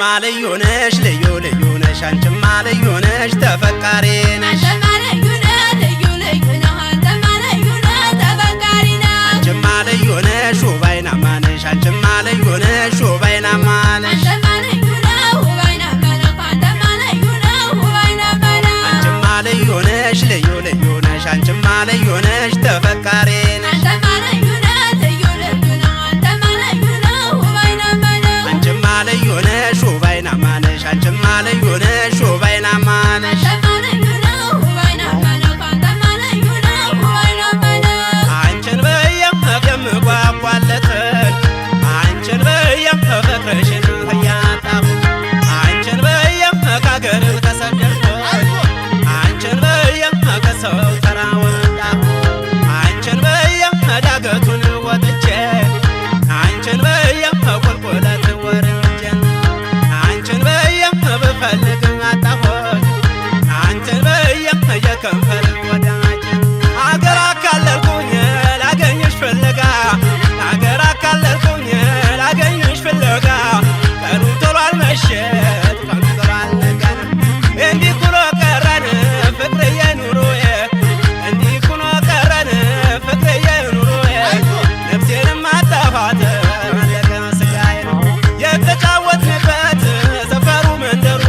አንቺማ ልዩ ነሽ ልዩ ልዩ ነሽ አንቺማ ልዩ ነሽ ተፈቃሪ ነሽ አንቺማ ልዩ ነሽ ውብ አይናማ ነሽ አንቺማ ልዩ ነሽ ውብ አይናማ ነሽ አንቺማ ልዩ ነሽ ልዩ ልዩ ነሽ አንቺማ ልዩ ነሽ ተፈቃሪ ነሽ አንቺማ ልዩ ነሽ ውብ አይናማ ነሽ አንቺማ ልዩ ነሽ ውብ አይናማ ነሽ አንቺን በየም የምጓጓለትን አንቺን በየም ፍቅርሽን እያጣሁ አንቺን በየም ከአገር ተሰደድኩኝ አንቺን በየም ከሰው ተራ ወጣሁ አንቺን በየም ዳገቱን ወጥቼ አንቺን በየም ቁልቁለት ወርጄ አንቺን በየም ብፈልግ አጣሁኝ አንቺን በየም የከንፈር ወዳጅ አገር አካለልኩኝ ላገኝሽ ፍለጋ አገር አካለልኩኝ ላገኝሽ ፍለጋ ቀኑ ቶሎ አልመሸ ቀኑ ቶሎ አልነጋ እንዲህ ኩሎ ቀረን ፍቅርዬ ኑሮዬ እንዲህ ኩሎ ቀረን ፍቅርዬ ኑሮዬ ነፍሴንም አጣኋት አለቀ ስጋዬ የተጫወትንበት ሰፈሩ መንደሩ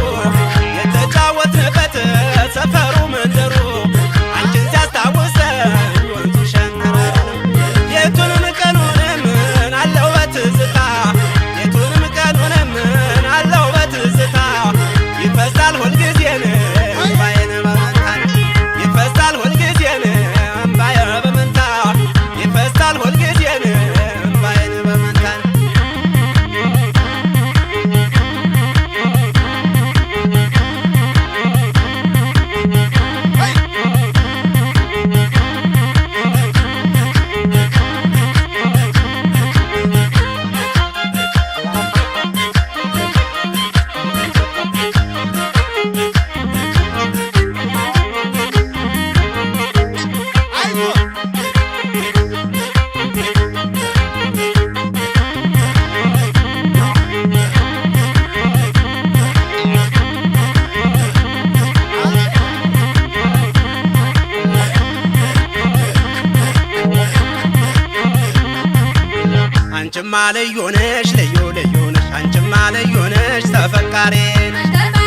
የተጫወትንበት ሰፈሩ መንደሩ አንቺን ሲያስታውሰኝ ወንዙ ሸንተረር ነው የቱንም ቀኑንም አለው በትዝታ የቱንም ቀኑንም አለው በትዝታ ይፈሳል ሁልጊዜን እምባዬን በመንታ ይፈሳል ሁልጊዜን እምባዬ በመንታ ይፈሳል ሁልጊዜን እምባዬን በመንታ አንቺማ ልዩ ነሽ ልዩ ልዩ ነሽ አንቺማ ልዩ ነሽ ተፈቃሪ ነሽ